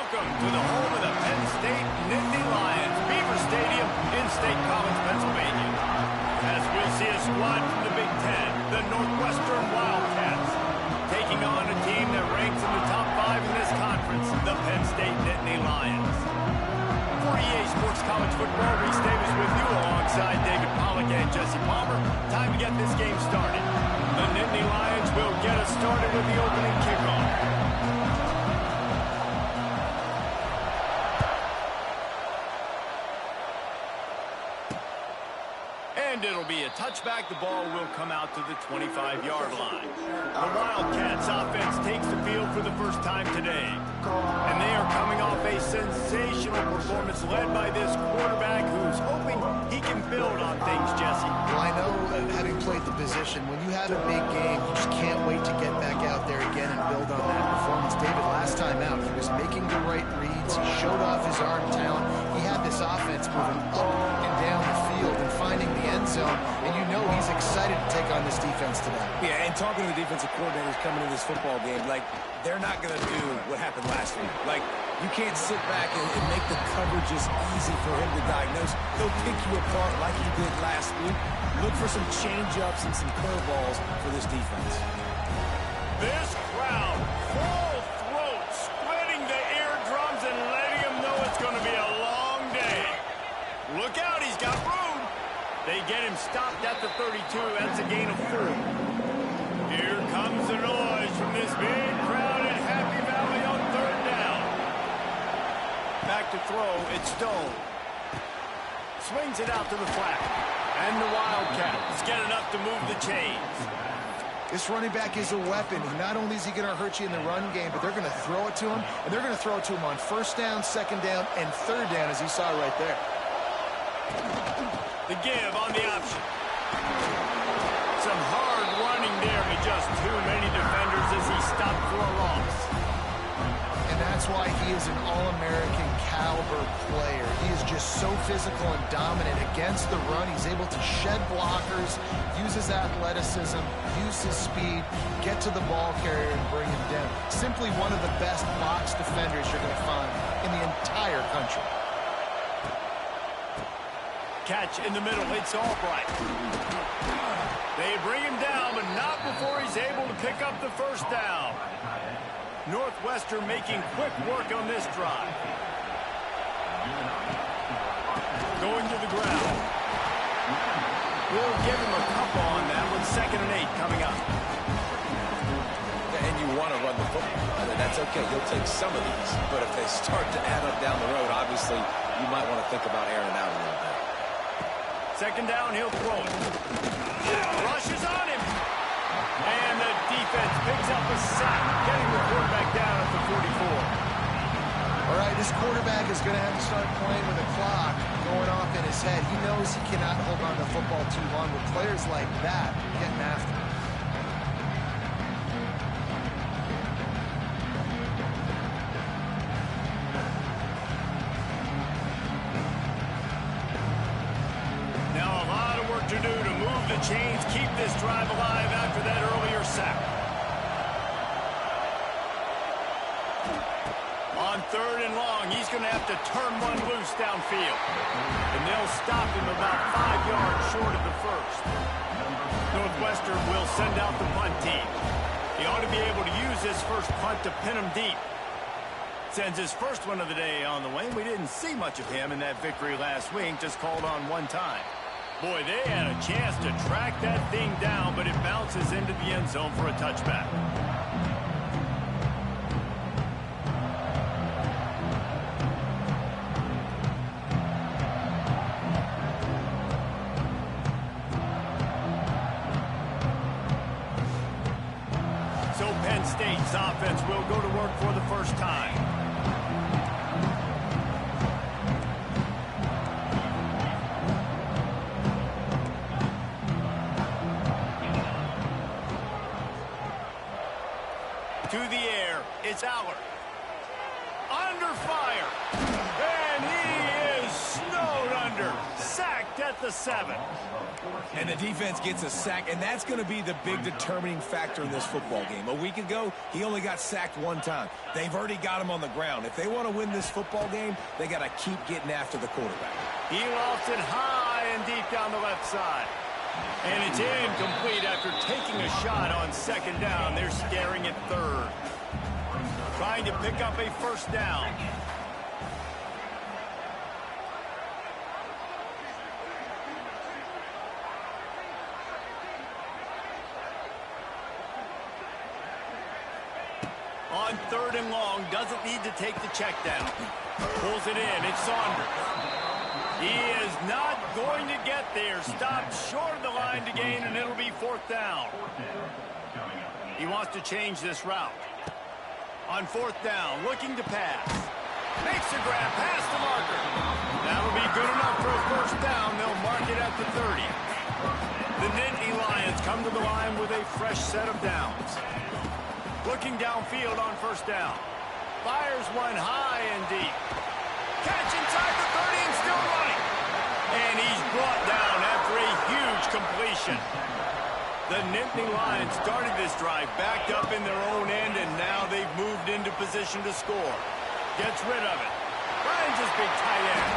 Welcome to the home of the Penn State Nittany Lions, Beaver Stadium in State College, Pennsylvania. As we'll see a squad from the Big Ten, the Northwestern Wildcats, taking on a team that ranks in the top 5 in this conference, the Penn State Nittany Lions. For EA Sports College Football, Reese Davis with you alongside David Pollack and Jesse Palmer. Time to get this game started. The Nittany Lions will get us started with the opening kickoff. And it'll be a touchback. The ball will come out to the 25-yard line. The Wildcats offense takes the field for the first time today. And they are coming off a sensational performance led by this quarterback who's hoping he can build on things, Jesse. Well, I know, having played the position, when you have a big game, you just can't wait to get back out there again and build on that performance. David, last time out, he was making the right reads. He showed off his arm talent. He had this offense moving up and down the field and finding the end zone, and you know he's excited to take on this defense today. Yeah, and talking to the defensive coordinators coming into this football game, like, they're not going to do what happened last week. Like, you can't sit back and make the coverages easy for him to diagnose. He'll pick you apart like he did last week. Look for some change-ups and some curveballs for this defense. This crowd, full throat, splitting the eardrums and letting him know it's going to be a long day. Look out, he's got room. They get him stopped at the 32. That's a gain of 4. Here comes the noise from this big crowd in Happy Valley on 3rd down. Back to throw, it's Stone. Swings it out to the flat. And the Wildcats get enough to move the chains. This running back is a weapon. Not only is he going to hurt you in the run game, but they're going to throw it to him, and they're going to throw it to him on 1st down, 2nd down, and 3rd down, as you saw right there. The give on the option. Some hard running there, but just too many defenders as he stopped for a loss. And that's why he is an All-American caliber player. He is just so physical and dominant against the run. He's able to shed blockers, use his athleticism, use his speed, get to the ball carrier and bring him down. Simply one of the best box defenders you're going to find in the entire country. Catch in the middle, it's Albright. They bring him down, but not before he's able to pick up the 1st down. Northwestern making quick work on this drive. Going to the ground. We'll give him a couple on that with 2nd and 8 coming up. And you want to run the football. That's okay. You'll take some of these. But if they start to add up down the road, obviously, you might want to think about airing out a little bit. 2nd down, he'll throw it. Rushes on him. And the defense picks up a sack, getting the quarterback down at the 44. All right, this quarterback is going to have to start playing with a clock going off in his head. He knows he cannot hold on to the football too long with players like that getting after him. To do to move the chains, keep this drive alive after that earlier sack. On 3rd and long, he's going to have to turn one loose downfield. And they'll stop him about 5 yards short of the 1st. Northwestern will send out the punt team. He ought to be able to use this first punt to pin him deep. Sends his first one of the day on the way. We didn't see much of him in that victory last week, just called on one time. Boy, they had a chance to track that thing down, but it bounces into the end zone for a touchback. So Penn State's offense will go to work for the first time. To the air, it's Aller. Under fire. And he is snowed under. Sacked at at the 7. And the defense gets a sack, and that's going to be the big determining factor in this football game. A week ago, he only got sacked one time. They've already got him on the ground. If they want to win this football game, they got to keep getting after the quarterback. He lost it high and deep down the left side. And it's incomplete after taking a shot on 2nd down. They're scaring at 3rd. Trying to pick up a 1st down. On 3rd and long, doesn't need to take the check down. Pulls it in, it's Saunders. He is not going to get there. Stopped short of the line to gain, and it'll be 4th down. He wants to change this route. On 4th down, looking to pass. Makes a grab, past the marker. That'll be good enough for a 1st down. They'll mark it at the 30. The Nittany Lions come to the line with a fresh set of downs. Looking downfield on 1st down. Fires one high and deep. Catch inside the 30 and still running. And he's brought down after a huge completion. The Nittany Lions started this drive backed up in their own end, and now they've moved into position to score. Gets rid of it. Finds his big tight end.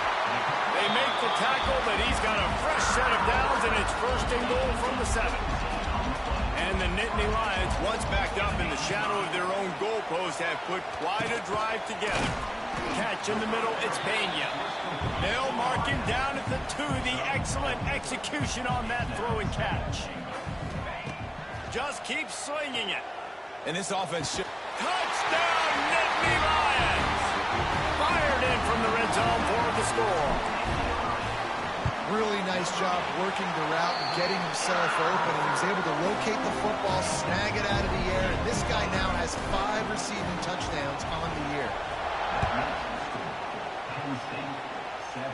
They make the tackle, but he's got a fresh set of downs, and it's 1st and goal from the 7. And the Nittany Lions, once backed up in the shadow of their own goalpost, have put quite a drive together. Catch in the middle, it's Pena. They'll mark him down at the 2. The excellent execution on that throw and catch. Just keeps slinging it. And this offense should... Touchdown, Nittany Lions! Fired in from the red zone for the score. Really nice job working the route and getting himself open. He was able to locate the football, snag it out of the air, and this guy now has 5 receiving touchdowns on the year. Penn State, 7.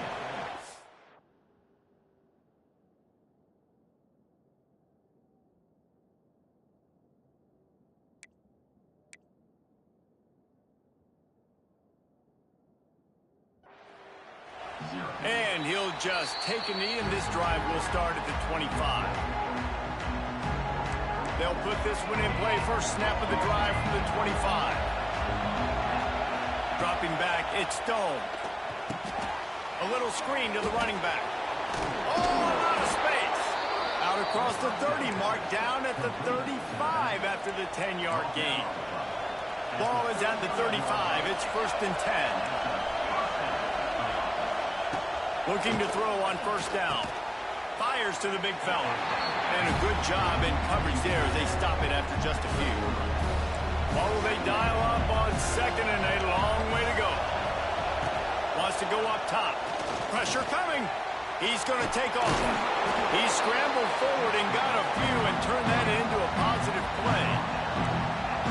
And he'll just take a knee, and this drive will start at the 25. They'll put this one in play. First snap of the drive from the 25. Dropping back, it's Stone. A little screen to the running back. Oh, a lot of space. Out across the 30 mark, down at the 35 after the 10-yard gain. Ball is at the 35. It's 1st and 10. Looking to throw on 1st down. Fires to the big fella. And a good job in coverage there as they stop it after just a few. What will they dial up on 2nd and a long way to go? Wants to go up top. Pressure coming. He's going to take off. He scrambled forward and got a few and turned that into a positive play.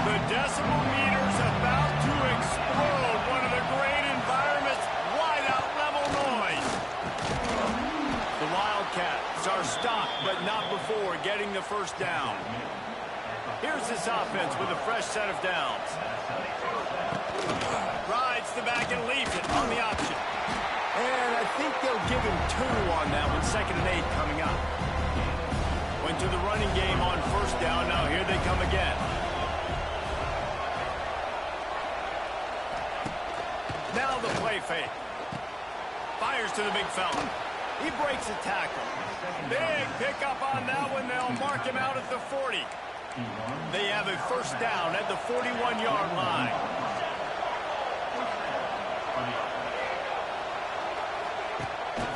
The decibel meter's about to explode. One of the great environments. Wide-out level noise. The Wildcats are stopped, but not before getting the 1st down. Here's this offense with a fresh set of downs. Rides the back and leaves it on the option. And I think they'll give him 2 on that one. 2nd and 8 coming up. Went to the running game on 1st down. Now here they come again. Now the play fake. Fires to the big fella. He breaks a tackle. Big pickup on that one. They'll mark him out at the 40. They have a 1st down at the 41-yard line.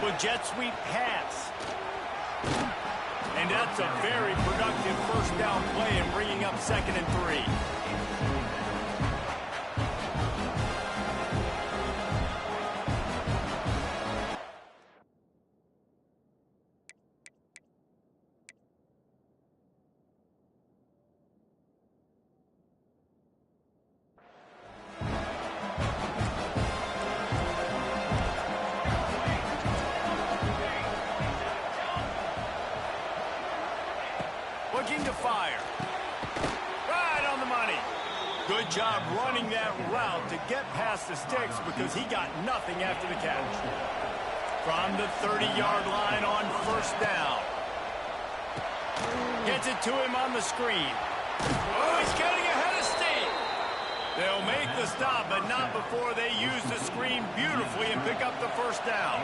With jet sweep pass. And that's a very productive 1st down play and bringing up 2nd and 3. Looking to fire. Right on the money. Good job running that route to get past the sticks because he got nothing after the catch. From the 30-yard line on first down. Gets it to him on the screen. Oh, he's getting ahead of steam. They'll make the stop, but not before they use the screen beautifully and pick up the first down.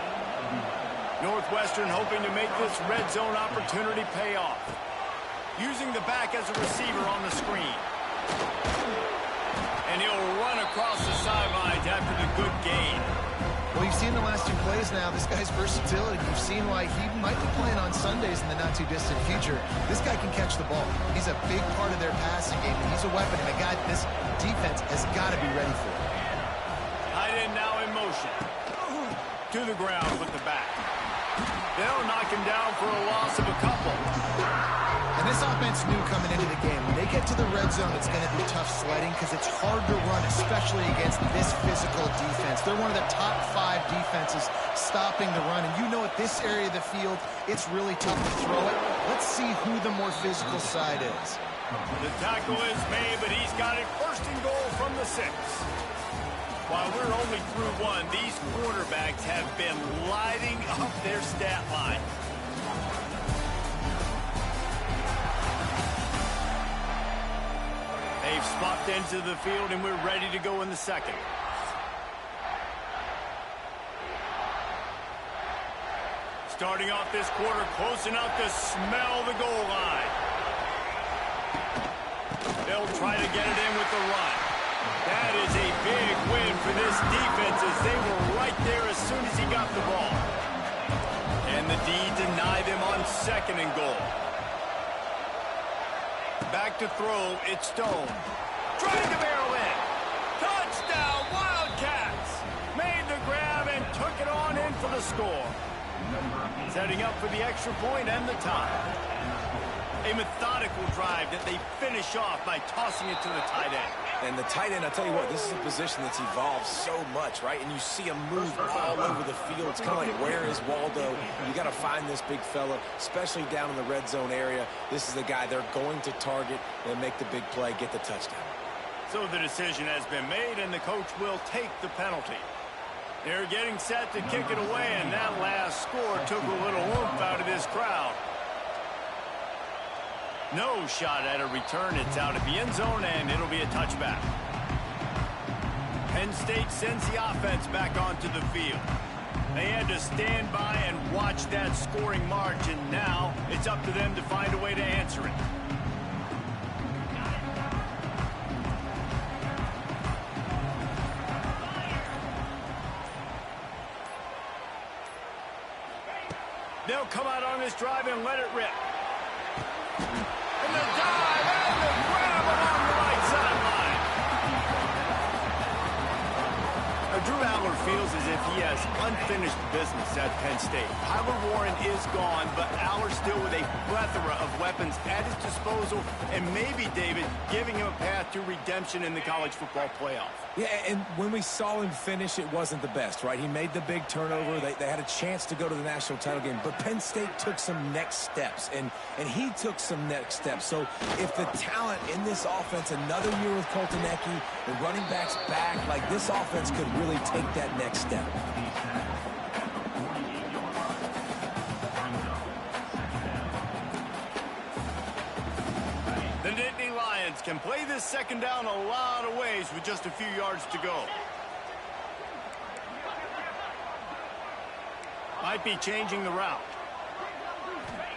Northwestern hoping to make this red zone opportunity pay off. Using the back as a receiver on the screen. And he'll run across the sidelines after the good gain. Well, you've seen the last 2 plays now. This guy's versatility. You've seen why he might be playing on Sundays in the not-too-distant future. This guy can catch the ball. He's a big part of their passing game, and he's a weapon, and a guy this defense has got to be ready for. Tight end now in motion. To the ground with the back. They'll knock him down for a loss of a couple. And this offense knew coming into the game, when they get to the red zone, it's going to be tough sledding because it's hard to run, especially against this physical defense. They're one of the top 5 defenses stopping the run. And you know at this area of the field, it's really tough to throw it. Let's see who the more physical side is. The tackle is made, but he's got it first and goal from the 6. While we're only through 1, these quarterbacks have been lighting up their stat line. They've swapped into the field, and we're ready to go in the second. Starting off this quarter close enough to smell the goal line. They'll try to get it in with the run. That is a big win for this defense as they were right there as soon as he got the ball. And the D denied them on second and goal. Back to throw, it's Stone. Trying to barrel in. Touchdown, Wildcats! Made the grab and took it on in for the score. Setting up for the extra point and the tie. A methodical drive that they finish off by tossing it to the tight end. And the tight end, I'll tell you what, this is a position that's evolved so much, right? And you see him move all over the field. It's kind of like, where is Waldo? You got to find this big fella, especially down in the red zone area. This is the guy they're going to target and make the big play, get the touchdown. So the decision has been made, and the coach will take the penalty. They're getting set to kick it away, and that last score took a little oomph out of this crowd. No shot at a return. It's out of the end zone, and it'll be a touchback. Penn State sends the offense back onto the field. They had to stand by and watch that scoring margin. Now it's up to them to find a way to answer it. They'll come out on this drive and let it rip. And the dive and the grab along the right sideline. Drew Aller feels as if he has unfinished business at Penn State. Tyler Warren is gone, but Aller still with a plethora of weapons at his disposal, and maybe, David, giving him a path to redemption in the college football playoff. Yeah, and when we saw him finish, it wasn't the best, right? He made the big turnover. They had a chance to go to the national title game, but Penn State took some next steps, and he took some next steps. So if the talent in this offense, another year with Coltonecki, the running backs back, like this offense could really take that next step. The Nittany Lions can play this second down a lot of ways with just a few yards to go. Might be changing the route.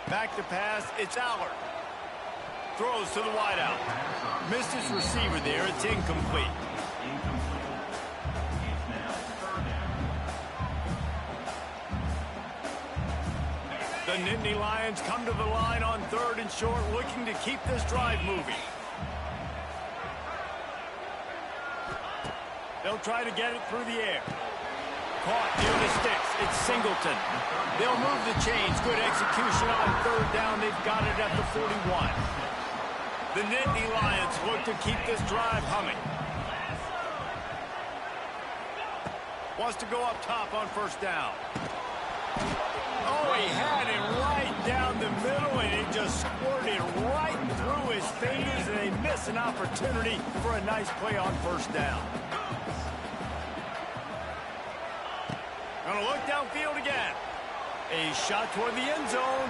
Back to pass, it's Aller. Throws to the wideout. Missed his receiver there, it's incomplete. The Nittany Lions come to the line on 3rd and short, looking to keep this drive moving. They'll try to get it through the air. Caught near the sticks. It's Singleton. They'll move the chains. Good execution on 3rd down. They've got it at the 41. The Nittany Lions look to keep this drive humming. Wants to go up top on 1st down. Oh, he had it right down the middle, and it just squirted right through his fingers, and they miss an opportunity for a nice play on 1st down. Gonna look downfield again. A shot toward the end zone.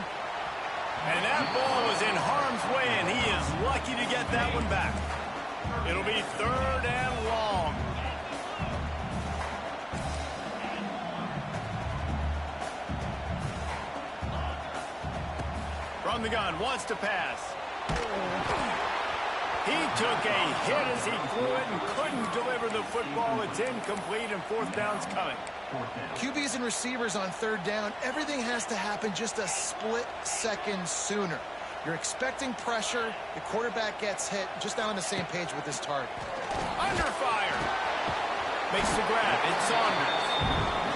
And that ball was in harm's way, and he is lucky to get that one back. It'll be 3rd and long. From the gun, wants to pass. He took a hit as he threw it and couldn't deliver the football. It's incomplete, and 4th down's coming. QBs and receivers on 3rd down, everything has to happen just a split second sooner. You're expecting pressure, the quarterback gets hit, just now on the same page with his target. Under fire. Makes the grab. It's Saunders.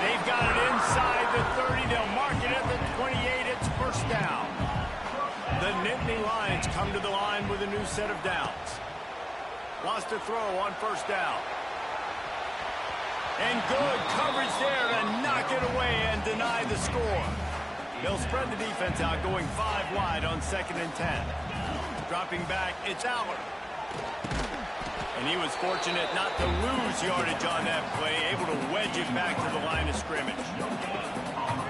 They've got it inside the 30. They'll mark it at the 28. It's 1st down. The Nittany Lions come to the line with a new set of downs. Lost a throw on 1st down. And good coverage there to knock it away and deny the score. They'll spread the defense out, going 5 wide on 2nd and 10. Dropping back, it's Aller. And he was fortunate not to lose yardage on that play, able to wedge it back to the line of scrimmage.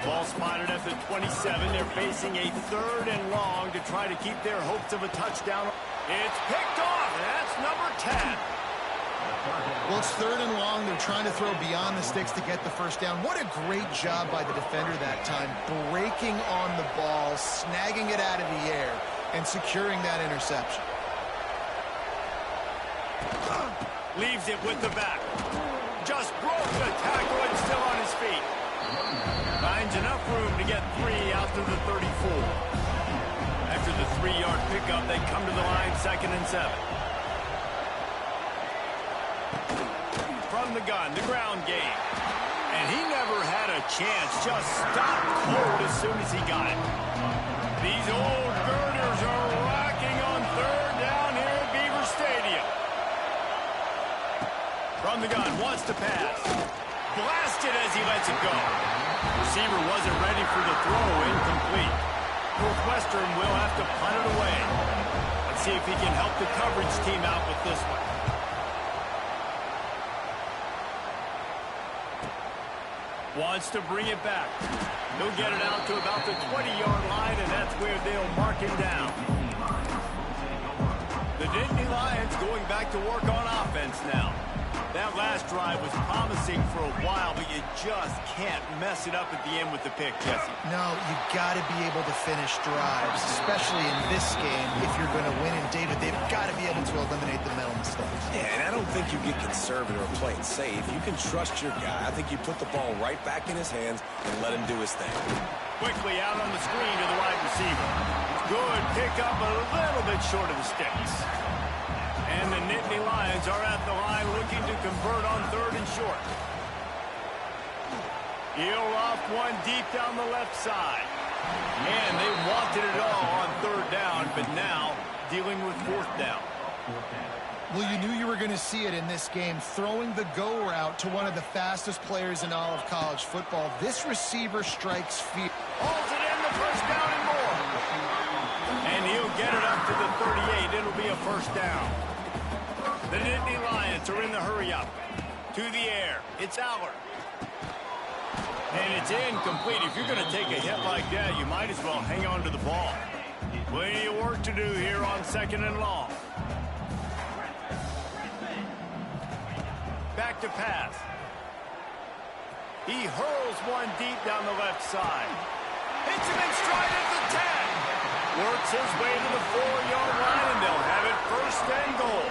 Ball spotted at the 27. They're facing a 3rd and long to try to keep their hopes of a touchdown. It's picked off. That's number 10. Well, it's 3rd and long. They're trying to throw beyond the sticks to get the 1st down. What a great job by the defender that time, breaking on the ball, snagging it out of the air, and securing that interception. Leaves it with the back. Just broke the tackle and still on his feet. Finds enough room to get 3 out to the 34. After the 3-yard pickup, they come to the line 2nd and 7. From the gun, the ground game. And he never had a chance, just stopped cold as soon as he got it. These old girders are rocking on 3rd down here at Beaver Stadium. From the gun, wants to pass. Blasted as he lets it go. Receiver wasn't ready for the throw, incomplete. Northwestern will have to punt it away. Let's see if he can help the coverage team out with this one. Wants to bring it back. He'll get it out to about the 20-yard line, and that's where they'll mark him down. The Nittany Lions going back to work on offense now. That last drive was promising for a while, but you just can't mess it up at the end with the pick, Jesse. No, you got to be able to finish drives, especially in this game. If you're going to win, and David, they've got to be able to eliminate the mental mistakes. Yeah, and I don't think you get conservative or play it safe. You can trust your guy. I think you put the ball right back in his hands and let him do his thing. Quickly out on the screen to the wide receiver. Good pickup, a little bit short of the sticks. And the Nittany Lions are at the line looking to convert on 3rd and short. He'll off one deep down the left side. And they wanted it all on 3rd down, but now dealing with 4th down. Well, you knew you were going to see it in this game, throwing the go route to one of the fastest players in all of college football. This receiver strikes fear. Holds it in, the 1st down and more. And he'll get it up to the 38. It'll be a 1st down. The Nittany Lions are in the hurry-up. To the air. It's Aller. And it's incomplete. If you're going to take a hit like that, you might as well hang on to the ball. Plenty of work to do here on 2nd and long. Back to pass. He hurls one deep down the left side. Hits him in stride at the 10. Works his way to the 4-yard line, and they'll have it 1st and goal.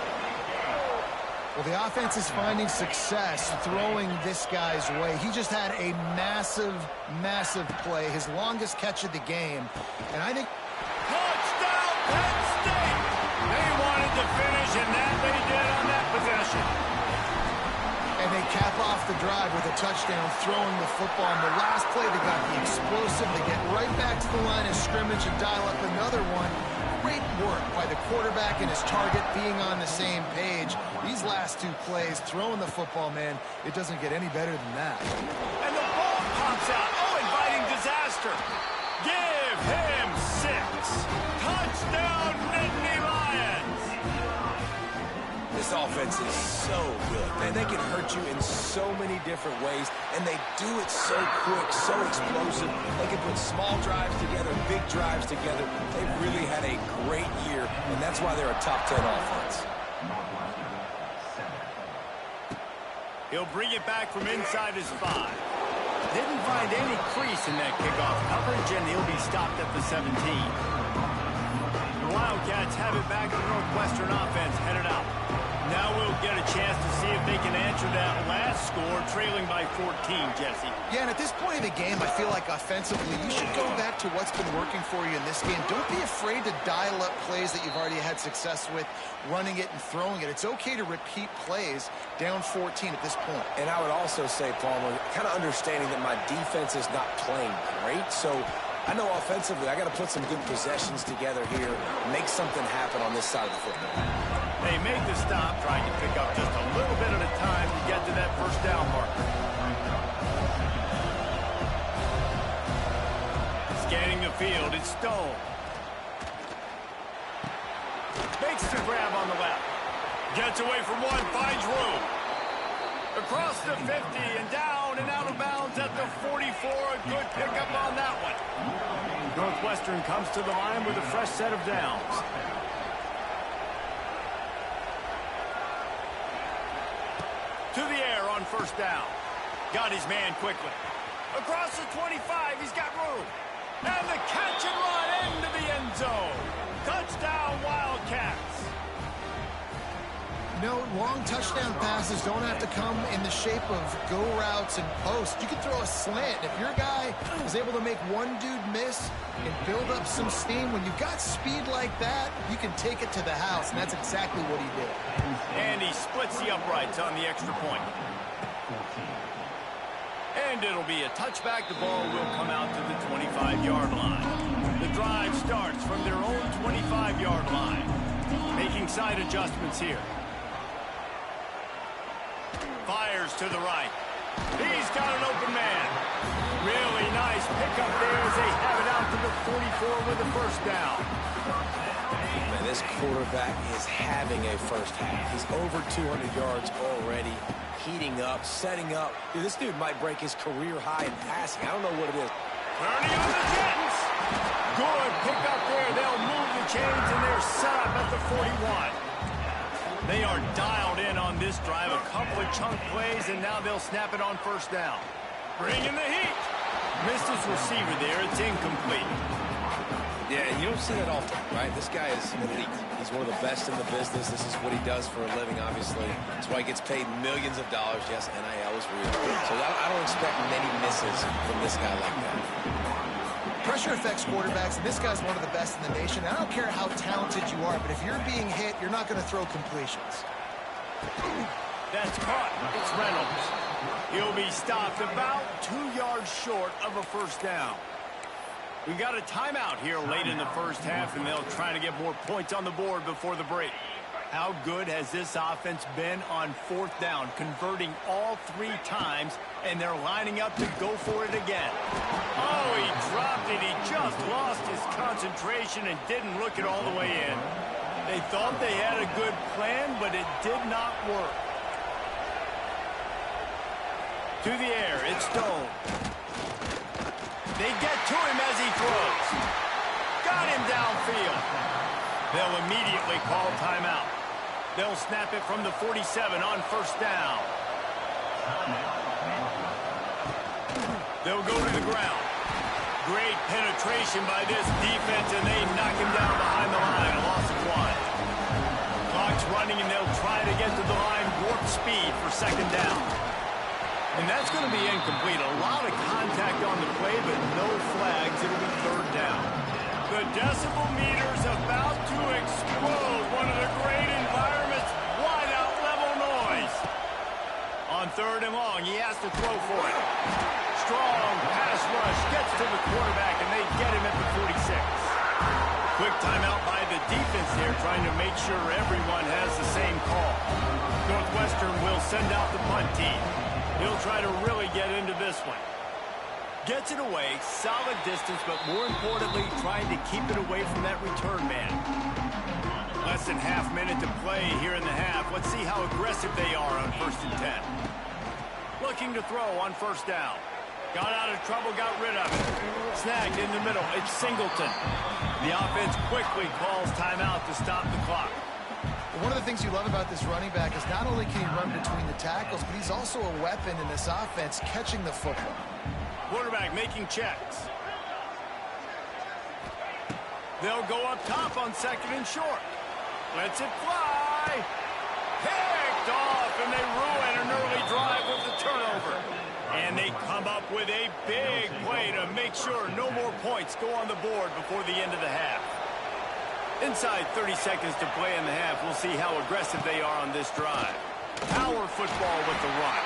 Well, the offense is finding success throwing this guy's way. He just had a massive, massive play, his longest catch of the game. And I think... Touchdown, Penn State! They wanted to finish, and that they did on that possession. And they cap off the drive with a touchdown, throwing the football. In the last play, they got the explosive. They get right back to the line of scrimmage and dial up another one. Great work by the quarterback and his target being on the same page. These last 2 plays, throwing the football, man, it doesn't get any better than that. And the ball pops out. Oh, inviting disaster. Give him 6. Touchdown, Nittany Lions. This offense is so good. They can hurt you in so many different ways, and they do it so quick, so explosive. They can put small drives together, big drives together. They've really had a great year, and that's why they're a top 10 offense. He'll bring it back from inside his 5. Didn't find any crease in that kickoff coverage, and he'll be stopped at the 17. The Wildcats have it back. The Northwestern offense headed out. Now we'll get a chance to see if they can answer that last score, trailing by 14, Jesse. Yeah, and at this point in the game, I feel like offensively, you should go back to what's been working for you in this game. Don't be afraid to dial up plays that you've already had success with, running it and throwing it. It's okay to repeat plays down 14 at this point. And I would also say, Palmer, kind of understanding that my defense is not playing great, so I know offensively I got to put some good possessions together here, make something happen on this side of the football. They make the stop, trying to pick up just a little bit at a time to get to that first down marker. Scanning the field, it's Stone. Makes the grab on the left. Gets away from one, finds room. Across the 50 and down and out of bounds at the 44. A good pickup on that one. Northwestern comes to the line with a fresh set of downs. To the air on first down. Got his man quickly. Across the 25, he's got room. And the catch and run into the end zone. Touchdown, Wildcats. No, long touchdown passes don't have to come in the shape of go routes and posts. You can throw a slant. If your guy is able to make one dude miss and build up some steam, when you've got speed like that, you can take it to the house, and that's exactly what he did. And he splits the uprights on the extra point. And it'll be a touchback. The ball will come out to the 25-yard line. The drive starts from their own 25-yard line. Making side adjustments here. Fires to the right. He's got an open man. Really nice pickup there as they have it out to the 44 with the first down. Man, this quarterback is having a first half. He's over 200 yards already, heating up, setting up. Dude, this dude might break his career high in passing. I don't know what it is. Turning on the Jets. Good pickup there. They'll move the chains, and they're set up at the 41. They are dialed in on this drive. A couple of chunk plays, and now they'll snap it on first down. Bringing the heat. Missed his receiver there. It's incomplete. Yeah, you don't see that often, right? This guy is elite. He's one of the best in the business. This is what he does for a living, obviously. That's why he gets paid millions of dollars. Yes, NIL is real. So I don't expect many misses from this guy like that. Pressure affects quarterbacks, and this guy's one of the best in the nation. I don't care how talented you are, but if you're being hit, you're not going to throw completions. That's caught. It's Reynolds. He'll be stopped about 2 yards short of a first down. We've got a timeout here late in the first half, and they'll try to get more points on the board before the break. How good has this offense been on fourth down, converting all 3 times, and they're lining up to go for it again. Oh, he dropped it. He just lost his concentration and didn't look it all the way in. They thought they had a good plan, but it did not work. To the air, it's Stone. They get to him as he throws. Got him downfield. They'll immediately call timeout. They'll snap it from the 47 on first down. They'll go to the ground. Great penetration by this defense, and they knock him down behind the line. A loss of 1. Clock's running, and they'll try to get to the line warp speed for second down. And that's going to be incomplete. A lot of contact on the play, but no flags. It'll be third down. The decibel meter's about to explode. One of the great environments. Wide out level noise. On third and long, he has to throw for it. Strong pass rush gets to the quarterback, and they get him at the 46. Quick timeout by the defense there, trying to make sure everyone has the same call. Northwestern will send out the punt team. He'll try to really get into this one. Gets it away, solid distance, but more importantly, trying to keep it away from that return man. Less than half minute to play here in the half. Let's see how aggressive they are on 1st and 10. Looking to throw on 1st down. Got out of trouble, got rid of it. Snagged in the middle. It's Singleton. The offense quickly calls timeout to stop the clock. One of the things you love about this running back is not only can he run between the tackles, but he's also a weapon in this offense, catching the football. Quarterback making checks. They'll go up top on 2nd and short. Lets it fly. Picked off, and they ruin an early drive with the turnover. And they come up with a big play to make sure no more points go on the board before the end of the half. Inside 30 seconds to play in the half, we'll see how aggressive they are on this drive. Power football with the run.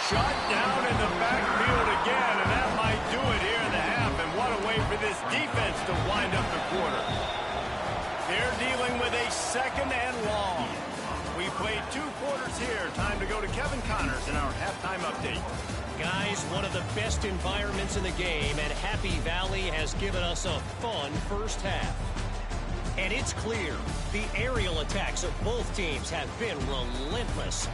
Shut down in the backfield again, and that might do it here in the half. And what a way for this defense to wind up the quarter. They're dealing with a 2nd and long. We played 2 quarters here. Time to go to Kevin Connors in our halftime update. Guys, one of the best environments in the game, and Happy Valley has given us a fun first half. And it's clear, the aerial attacks of both teams have been relentless.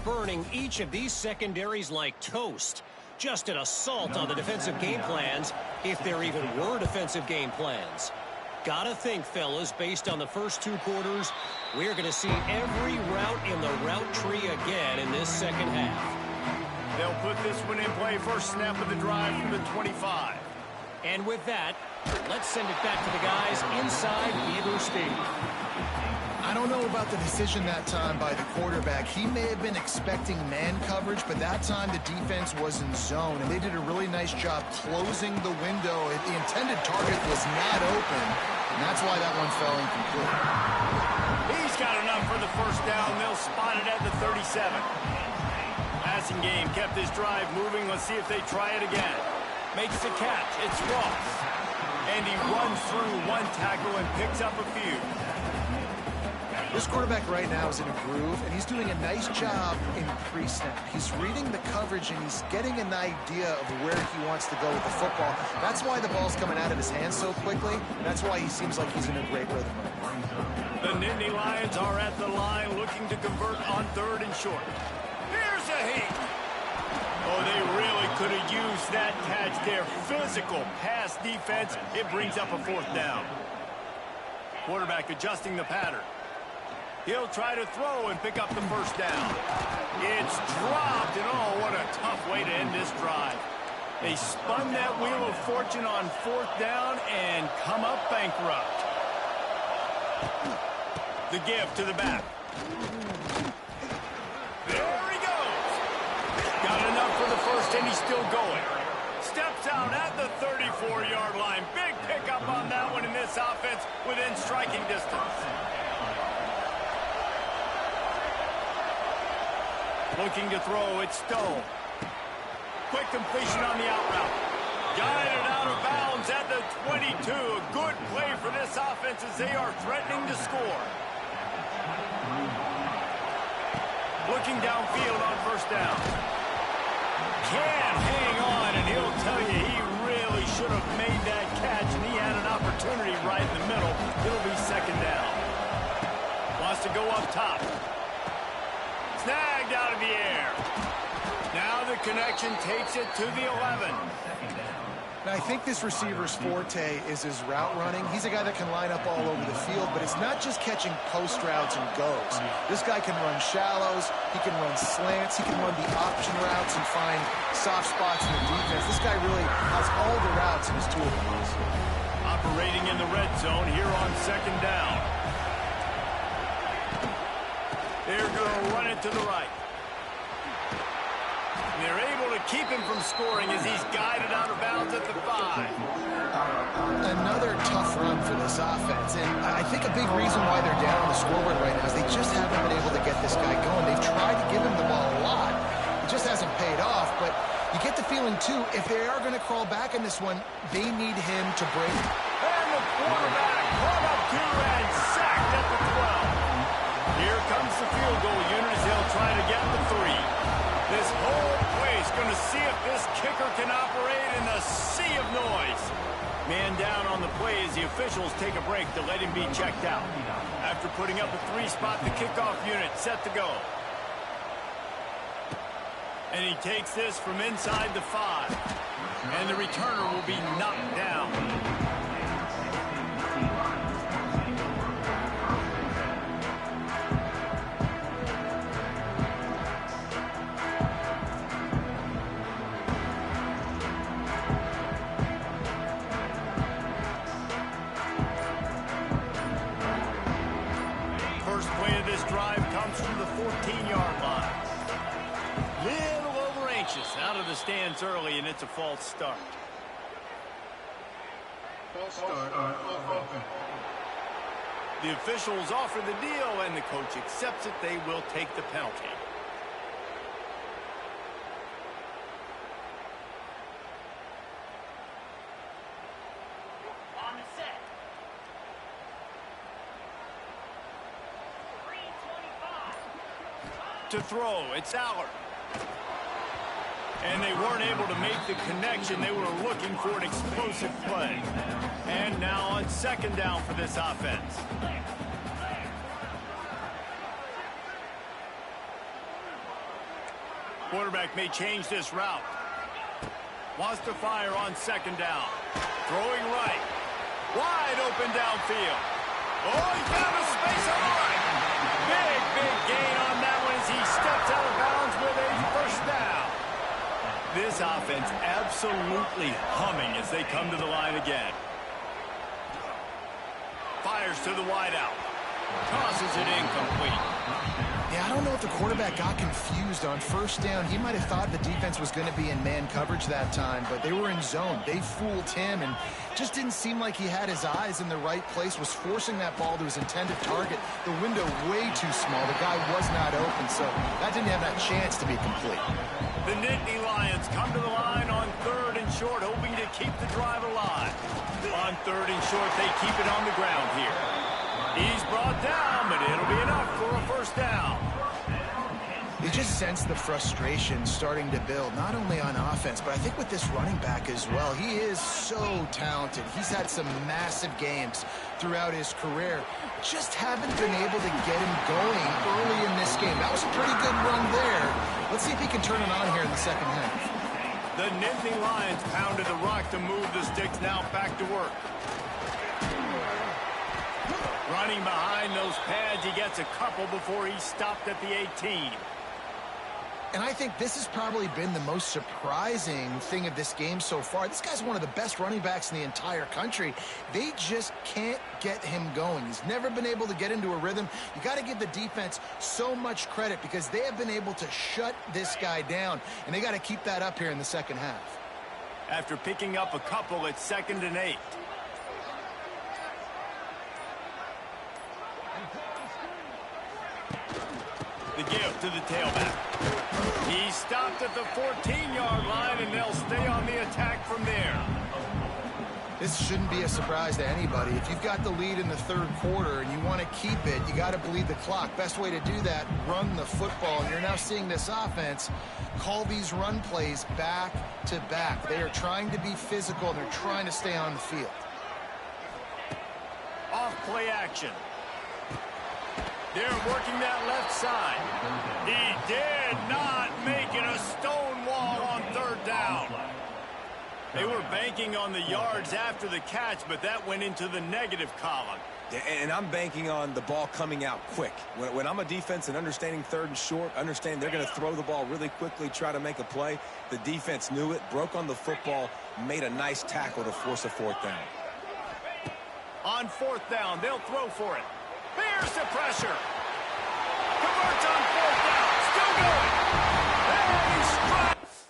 Burning each of these secondaries like toast. Just an assault on the defensive game plans, if there even were defensive game plans. Gotta think, fellas, based on the first 2 quarters, we're going to see every route in the route tree again in this second half. They'll put this one in play. First snap of the drive from the 25. And with that, let's send it back to the guys inside Beaver Stadium. I don't know about the decision that time by the quarterback. He may have been expecting man coverage, but that time the defense was in zone, and they did a really nice job closing the window. The intended target was not open, and that's why that one fell incomplete. He's got enough for the first down. They'll spot it at the 37. Passing game kept this drive moving. Let's see if they try it again. Makes the catch. It's Ross. And he runs through 1 tackle and picks up a few. This quarterback right now is in a groove, and he's doing a nice job in pre-snap. He's reading the coverage, and he's getting an idea of where he wants to go with the football. That's why the ball's coming out of his hands so quickly. That's why he seems like he's in a great rhythm right now. The Nittany Lions are at the line looking to convert on 3rd and short. Here's a heat. Oh, they really could have used that catch there. Physical pass defense. It brings up a 4th down. Quarterback adjusting the pattern. He'll try to throw and pick up the first down. It's dropped, and oh, what a tough way to end this drive. They spun that wheel of fortune on 4th down and come up bankrupt. The give to the back. There he goes. Got enough for the first, and he's still going. Steps out at the 34-yard line. Big pickup on that one in this offense within striking distance. Looking to throw, it's Stone. Quick completion on the out route. Guided out of bounds at the 22. A good play for this offense as they are threatening to score. Looking downfield on first down. Can't hang on, and he'll tell you he really should have made that catch, and he had an opportunity right in the middle. It'll be 2nd down. Wants to go up top. Snagged out of the air. Now the connection takes it to the 11. Now, I think this receiver's forte is his route running. He's a guy that can line up all over the field, but it's not just catching post routes and goes. This guy can run shallows, he can run slants, he can run the option routes and find soft spots in the defense. This guy really has all the routes in his toolbox. Operating in the red zone here on second down. They're going to run it to the right. They're able to keep him from scoring as he's guided out of bounds at the 5. Another tough run for this offense, and I think a big reason why they're down on the scoreboard right now is they just haven't been able to get this guy going. They've tried to give him the ball a lot. It just hasn't paid off, but you get the feeling, too, if they are going to crawl back in this one, they need him to break. And the quarterback caught up to and sacked at the 12. Here comes the field goal unit as they'll try to get the 3. This whole place going to see if this kicker can operate in the sea of noise. Man down on the play as the officials take a break to let him be checked out. After putting up a 3 spot, the kickoff unit set to go. And he takes this from inside the 5. And the returner will be knocked down. Out of the stands early, and it's a false start. False start on offense. The officials offer the deal, and the coach accepts it. They will take the penalty. On the set. 3:25. To throw, it's Aller. And they weren't able to make the connection. They were looking for an explosive play. And now on second down for this offense. Quarterback may change this route. Wants to fire on second down. Throwing right. Wide open downfield. Oh, he found a space on the right. Big gain on that one as he steps out of bounds with a first down. This offense absolutely humming as they come to the line again. Fires to the wideout. Tosses it incomplete. Yeah, I don't know if the quarterback got confused on first down. He might have thought the defense was going to be in man coverage that time, but they were in zone. They fooled him and just didn't seem like he had his eyes in the right place, was forcing that ball to his intended target. The window way too small. The guy was not open, so that didn't have that chance to be complete. The Nittany Lions come to the line on 3rd and short, hoping to keep the drive alive. On 3rd and short, they keep it on the ground here. He's brought down, but it'll be enough for a first down. You just sense the frustration starting to build, not only on offense, but I think with this running back as well. He is so talented. He's had some massive games throughout his career. Just haven't been able to get him going early in this game. That was a pretty good run there. Let's see if he can turn it on here in the second half. The Nittany Lions pounded the rock to move the sticks, now back to work. Running behind those pads, he gets a couple before he stopped at the 18. And I think this has probably been the most surprising thing of this game so far. This guy's one of the best running backs in the entire country. They just can't get him going. He's never been able to get into a rhythm. You got to give the defense so much credit because they have been able to shut this guy down, and they got to keep that up here in the second half. After picking up a couple, it's 2nd and 8. The give to the tailback. He stopped at the 14-yard line, and they'll stay on the attack from there. This shouldn't be a surprise to anybody. If you've got the lead in the 3rd quarter and you want to keep it, you got to bleed the clock. Best way to do that, run the football. And you're now seeing this offense call these run plays back to back. They are trying to be physical, and they're trying to stay on the field. Off play action. They're working that left side. He did not make it a stone wall on third down. They were banking on the yards after the catch, but that went into the negative column. And I'm banking on the ball coming out quick. When I'm a defense and understanding third and short, understand they're going to throw the ball really quickly, try to make a play. The defense knew it, broke on the football, made a nice tackle to force a fourth down. On fourth down, they'll throw for it. Here's the pressure. Converts on fourth down. Still going. And he strikes.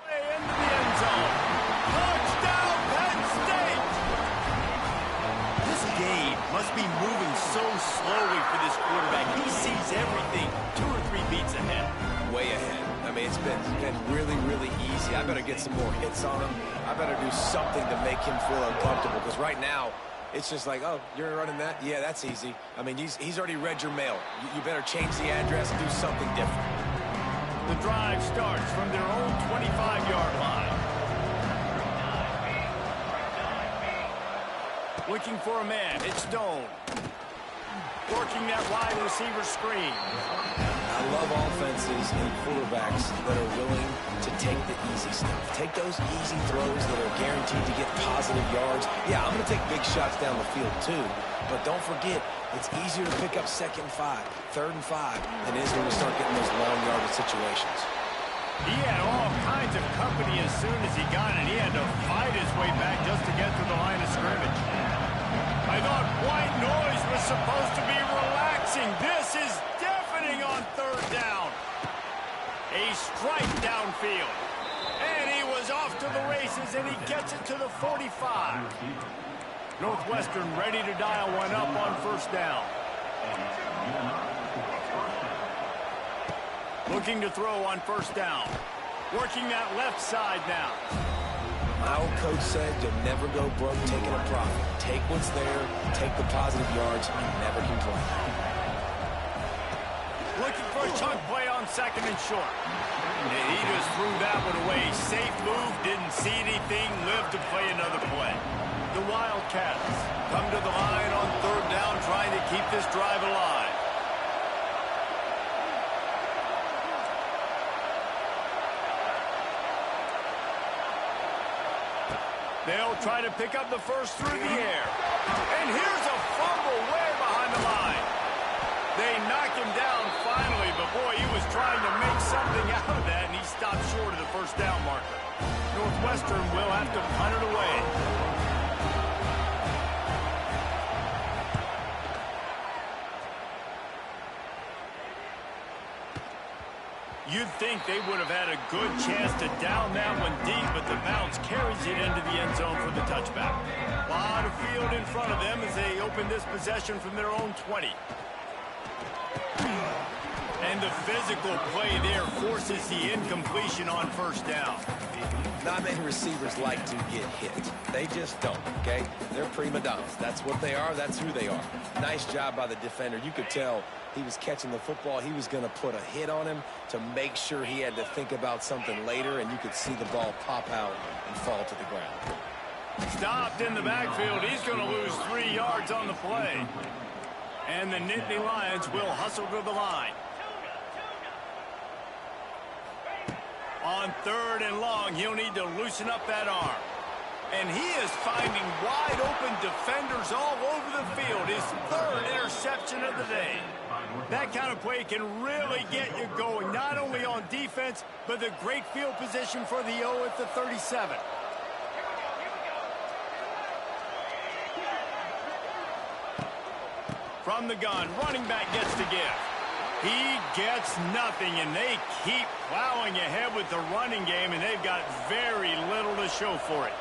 Into the end zone. Touchdown, Penn State! This game must be moving so slowly for this quarterback. He sees everything 2 or 3 beats ahead. Way ahead. I mean, it's been really, really easy. I better get some more hits on him. I better do something to make him feel uncomfortable, because right now, it's just like, oh, you're running that? Yeah, that's easy. I mean, he's already read your mail. You better change the address and do something different. The drive starts from their own 25-yard line. Looking for a man. It's Stone. Working that wide receiver screen. I love offenses and quarterbacks that are willing to take the easy stuff. Take those easy throws that are guaranteed to get positive yards. Yeah, I'm going to take big shots down the field too, but don't forget, it's easier to pick up 2nd and 5, 3rd and 5 than it is when we start getting those long yardage situations. He had all kinds of company as soon as he got it. He had to fight his way back just to get to the line of scrimmage. I thought white noise was supposed to be relaxing. This is deafening on 3rd down. A strike downfield. And he was off to the races, and he gets it to the 45. Northwestern ready to dial one up on 1st down. Looking to throw on 1st down. Working that left side now. My old coach said you'll never go broke taking a profit. Take what's there, take the positive yards, and never complain. Looking for a chunk play on 2nd and short. And he just threw that one away. Safe move, didn't see anything, lived to play another play. The Wildcats come to the line on 3rd down, trying to keep this drive alive. They'll try to pick up the first through the air. And here's a fumble way behind the line. They knock him down finally, but boy, he was trying to make something out of that, and he stopped short of the 1st down marker. Northwestern will have to punt it away. You'd think they would have had a good chance to down that one deep, but the bounce carries it into the end zone for the touchback. A lot of field in front of them as they open this possession from their own 20. And the physical play there forces the incompletion on first down. Not many receivers like to get hit. They just don't, okay? They're prima donnas. That's what they are. That's who they are. Nice job by the defender. You could tell he was catching the football. He was going to put a hit on him to make sure he had to think about something later, and you could see the ball pop out and fall to the ground. Stopped in the backfield. He's going to lose 3 yards on the play. And the Nittany Lions will hustle to the line. On 3rd and long, he'll need to loosen up that arm. And he is finding wide open defenders all over the field. His 3rd interception of the day. That kind of play can really get you going, not only on defense, but the great field position for the O at the 37. From the gun, running back gets to give. He gets nothing, and they keep plowing ahead with the running game, and they've got very little to show for it.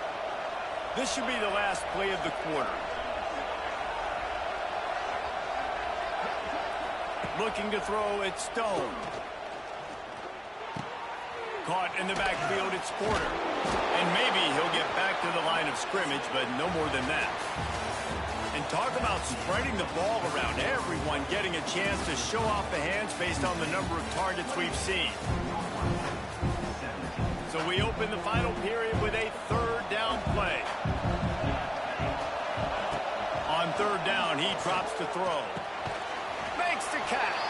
This should be the last play of the quarter. Looking to throw, it's Stone. Caught in the backfield, it's Porter. And maybe he'll get back to the line of scrimmage, but no more than that. And talk about spreading the ball around. Everyone getting a chance to show off the hands based on the number of targets we've seen. So we open the final period with a 3rd down play. On 3rd down, he drops to throw. Makes the catch.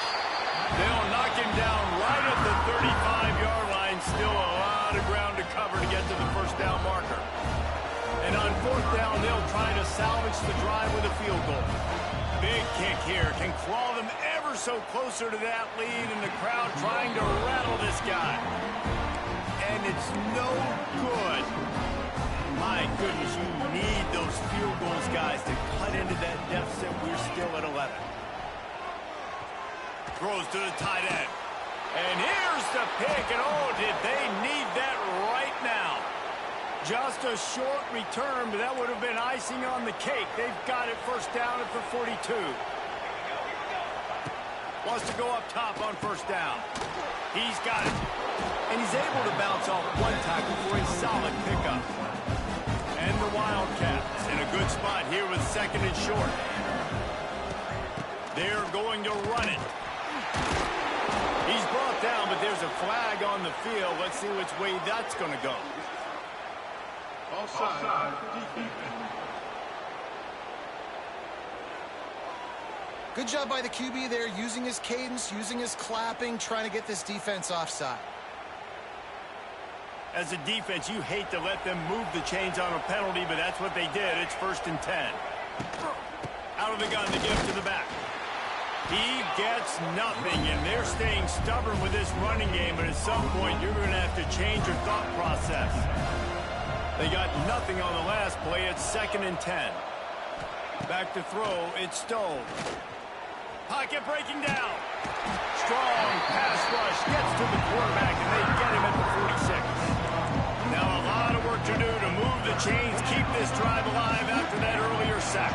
They'll knock him down right at the 35-yard line. Still a lot of ground to cover to get to the 1st down marker. And on 4th down, they'll try to salvage the drive with a field goal. Big kick here. Can claw them ever so closer to that lead, and the crowd trying to rattle this guy. And it's no good. My goodness, you need those field goals, guys, to cut into that deficit. We're still at 11. Throws to the tight end. And here's the pick, and oh, did they need that right now. Just a short return, but that would have been icing on the cake. They've got it 1st down at the 42. Wants to go up top on 1st down. He's got it. And he's able to bounce off one tackle for a solid pickup. And the Wildcats in a good spot here with 2nd and short. They're going to run it. He's brought down, but there's a flag on the field. Let's see which way that's going to go. Offside. Good job by the QB there, using his cadence, using his clapping, trying to get this defense offside. As a defense, you hate to let them move the chains on a penalty, but that's what they did. It's 1st and 10. Out of the gun to give to the back. He gets nothing, and they're staying stubborn with this running game, but at some point you're going to have to change your thought process. They got nothing on the last play. It's 2nd and 10. Back to throw, it's Stone. Pocket breaking down. Strong pass rush gets to the quarterback, and they get him at the 46. Now a lot of work to do to move the chains, keep this drive alive after that earlier sack.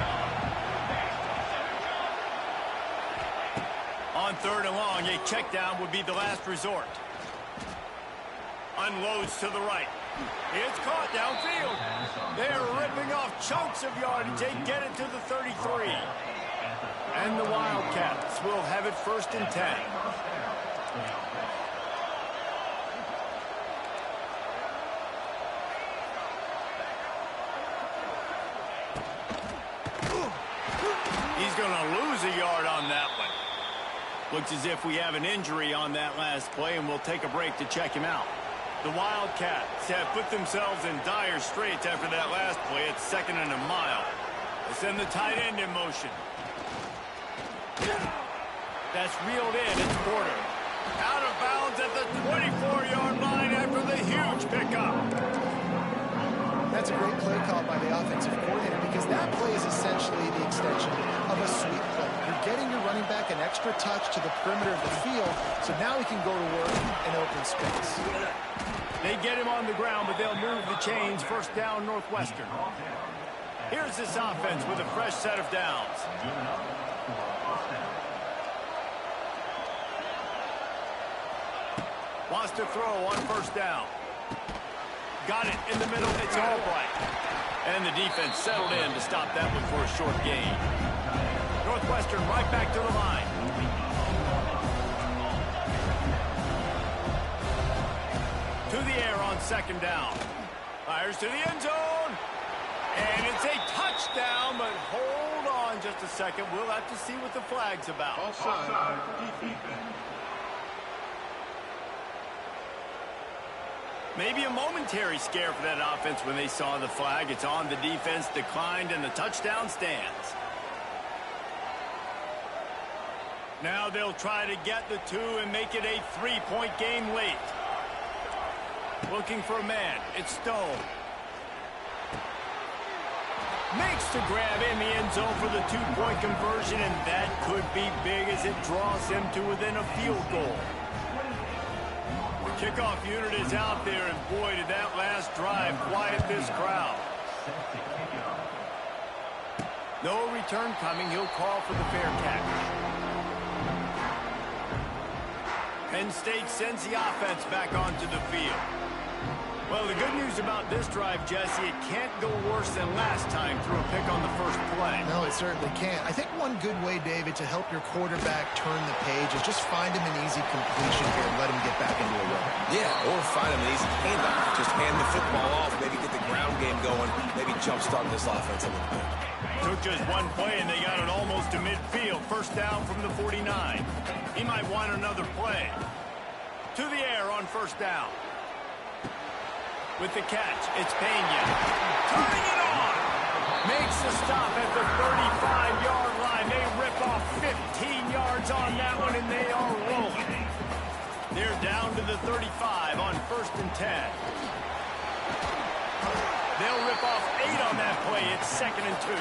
On 3rd and long, a check down would be the last resort. Unloads to the right. It's caught downfield. They're ripping off chunks of yardage. They get it to the 33. And the Wildcats will have it 1st and 10. He's going to lose a yard on that one. Looks as if we have an injury on that last play, and we'll take a break to check him out. The Wildcats have put themselves in dire straits after that last play. It's 2nd and a mile. They send the tight end in motion. That's reeled in. It's Porter. Out of bounds at the 24-yard line after the huge pickup. That's a great play call by the offensive coordinator, because that play is essentially the extension of a sweep play. You're getting your running back an extra touch to the perimeter of the field, so now he can go to work in open space. They get him on the ground, but they'll move the chains. 1st down, Northwestern. Here's this offense with a fresh set of downs. Wants to throw on first down. Got it in the middle. It's Albright. And the defense settled in to stop that one for a short gain. Northwestern right back to the line. To the air on second down. Fires to the end zone. And it's a touchdown, but hold on just a second. We'll have to see what the flag's about. Offside. Defense. Maybe a momentary scare for that offense when they saw the flag. It's on. The defense declined, and the touchdown stands. Now they'll try to get the two and make it a 3-point game late. Looking for a man. It's Stone. Makes the grab in the end zone for the 2-point conversion, and that could be big as it draws him to within a field goal. The kickoff unit is out there, and boy, did that last drive quiet this crowd. No return coming. He'll call for the fair catch. Penn State sends the offense back onto the field. Well, the good news about this drive, Jesse, it can't go worse than last time through a pick on the first play. No, it certainly can't. I think one good way, David, to help your quarterback turn the page is just find him an easy completion here and let him get back into a run. Yeah, or find him an easy handoff. Just hand the football off, maybe get the ground game going, maybe jumpstart this offense a little bit. Took just one play, and they got it almost to midfield. First down from the 49. He might want another play. To the air on first down. With the catch, it's Pena. Turning it on. Makes the stop at the 35-yard line. They rip off 15 yards on that one, and they are rolling. They're down to the 35 on first and 10. They'll rip off 8 on that play. It's second and 2.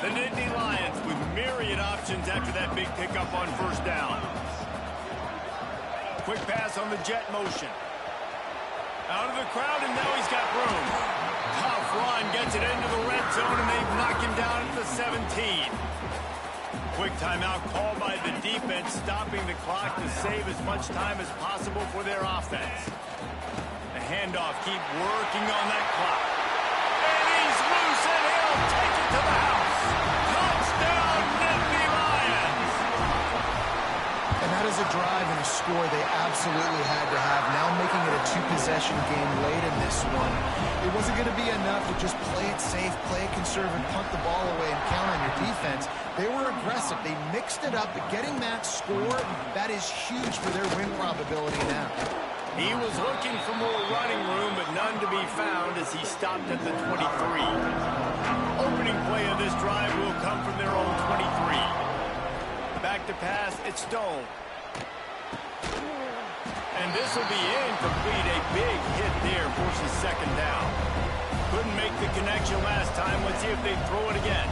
The Nittany Lions with myriad options after that big pickup on first down. Quick pass on the jet motion. Out of the crowd, and now he's got room. Tough run, gets it into the red zone, and they've knocked him down at the 17. Quick timeout called by the defense, stopping the clock to save as much time as possible for their offense. The handoff, keep working on that clock. And he's loose, and he'll take it to the house. Touchdown, Nittany Lions! And that is a drive and a score they absolutely had to have. Now making it a 2-possession game late in this one. It wasn't going to be enough to just play it safe, play it conservative, punt the ball away, and count on your defense. They were aggressive. They mixed it up, but getting that score, that is huge for their win probability now. He was looking for more running room, but none to be found as he stopped at the 23. Opening play of this drive will come from their own 23. Back to pass, it's Stone. And this will be incomplete. A big hit there, forces second down. Couldn't make the connection last time. Let's see if they throw it again.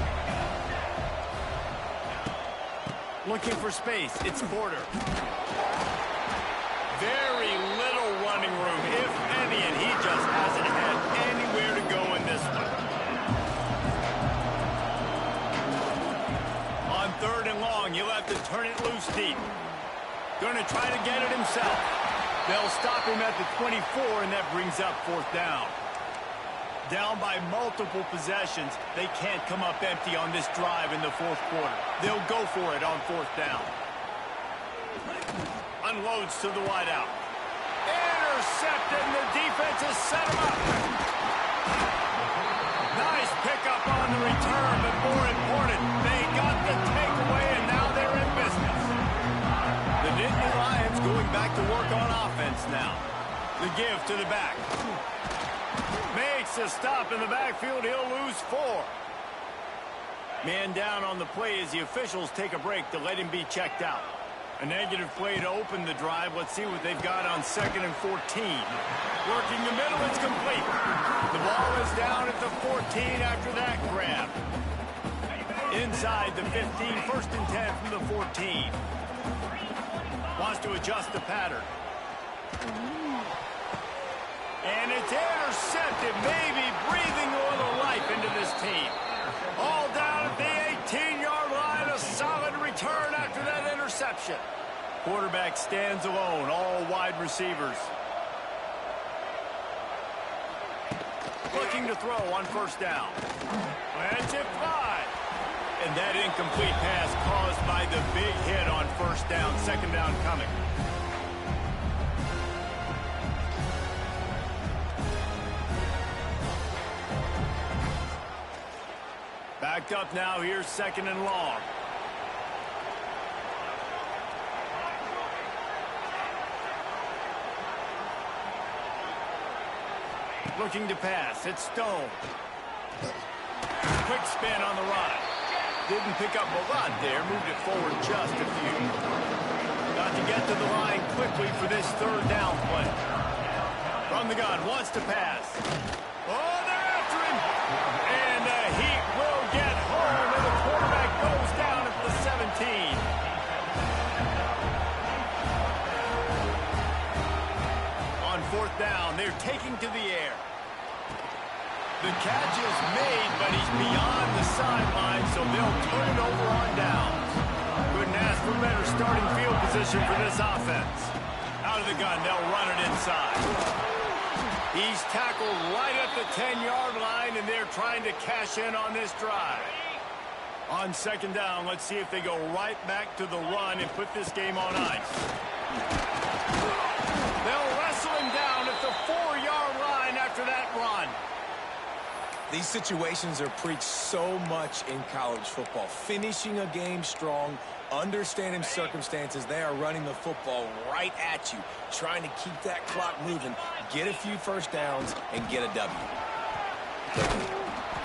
Looking for space, it's Porter. Very little running room, if any, and he just hasn't had anywhere to go in this one. On third and long, he'll have to turn it loose deep. Going to try to get it himself. They'll stop him at the 24, and that brings up fourth down. Down by multiple possessions, they can't come up empty on this drive in the fourth quarter. They'll go for it on fourth down. Unloads to the wideout. Intercepted, and the defense has set him up. Nice pickup on the return, but more important, they got the takeaway, and now they're in business. The Nittany Lions going back to work on offense now. The give to the back. Makes a stop in the backfield. He'll lose 4. Man down on the play as the officials take a break to let him be checked out. A negative play to open the drive. Let's see what they've got on second and 14. Working the middle, it's complete. The ball is down at the 14 after that grab. Inside the 15, first and 10 from the 14. Wants to adjust the pattern. And it's intercepted, maybe breathing a little life into this team. All down at the 18-yard line, a solid return after that interception. Quarterback stands alone, all wide receivers. Looking to throw on first down. Let's it fly. And that incomplete pass caused by the big hit on first down. Second down coming. Back up now. Here's second and long. Looking to pass. It's Stone. Quick spin on the run. Didn't pick up a lot there. Moved it forward just a few. Got to get to the line quickly for this third down play. From the gun. Wants to pass. Oh, they're after him. And the Heat will get home. And the quarterback goes down at the 17. On fourth down, they're taking to the air. The catch is made, but he's beyond the sideline, so they'll turn it over on downs. Couldn't ask for better starting field position for this offense. Out of the gun, they'll run it inside. He's tackled right at the 10-yard line, and they're trying to cash in on this drive. On second down, let's see if they go right back to the run and put this game on ice. They'll wrestle him down at the 4-yard line after that run. These situations are preached so much in college football. Finishing a game strong, understanding circumstances. They are running the football right at you, trying to keep that clock moving, get a few first downs, and get a W.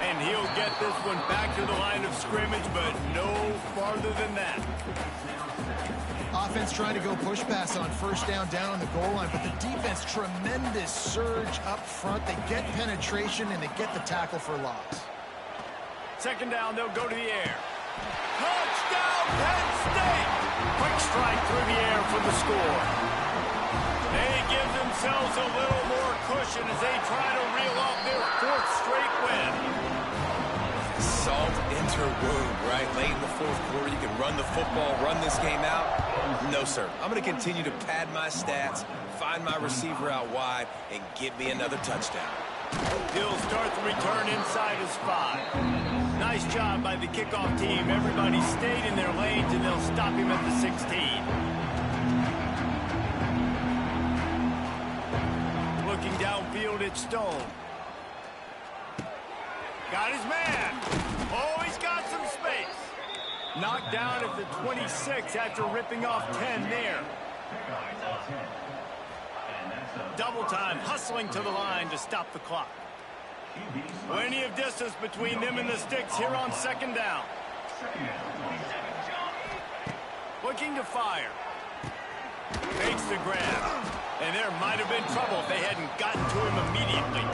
And he'll get this one back to the line of scrimmage, but no farther than that. Offense trying to go push pass on first down on the goal line, but the defense, tremendous surge up front. They get penetration, and they get the tackle for loss. Second down, they'll go to the air. Touchdown, Penn State! Quick strike through the air for the score. They give themselves a little more cushion as they try to reel off their fourth straight win. Salt into a wound, right? Late in the fourth quarter, you can run the football, run this game out. No, sir. I'm going to continue to pad my stats, find my receiver out wide, and get me another touchdown. He'll start the return inside his 5. Nice job by the kickoff team. Everybody stayed in their lanes, and they'll stop him at the 16. Looking downfield, it's Stone. Got his man. Oh, he's got some space. Knocked down at the 26 after ripping off 10 there. Double time, hustling to the line to stop the clock. Plenty of distance between them and the sticks here on second down. Looking to fire. Makes the grab. And there might have been trouble if they hadn't gotten to him immediately.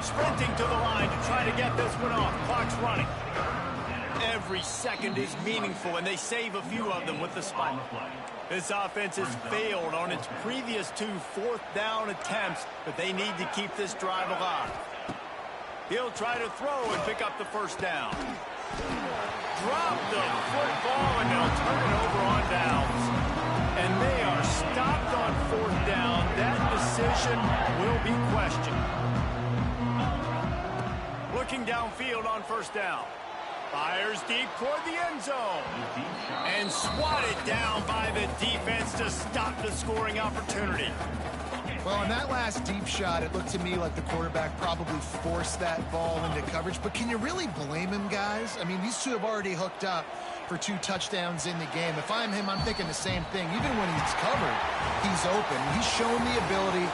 Sprinting to the line to try to get this one off. Clock's running. Every second is meaningful, and they save a few of them with the spike. This offense has failed on its previous 2 fourth-down attempts, but they need to keep this drive alive. He'll try to throw and pick up the first down. Drop the football, and they'll turn it over on downs. And they are stopped on fourth down. That decision will be questioned. Looking downfield on first down. Fires deep toward the end zone. And swatted down by the defense to stop the scoring opportunity. Well, on that last deep shot, it looked to me like the quarterback probably forced that ball into coverage. But can you really blame him, guys? I mean, these two have already hooked up for 2 touchdowns in the game. If I'm him, I'm thinking the same thing. Even when he's covered, he's open. He's shown the ability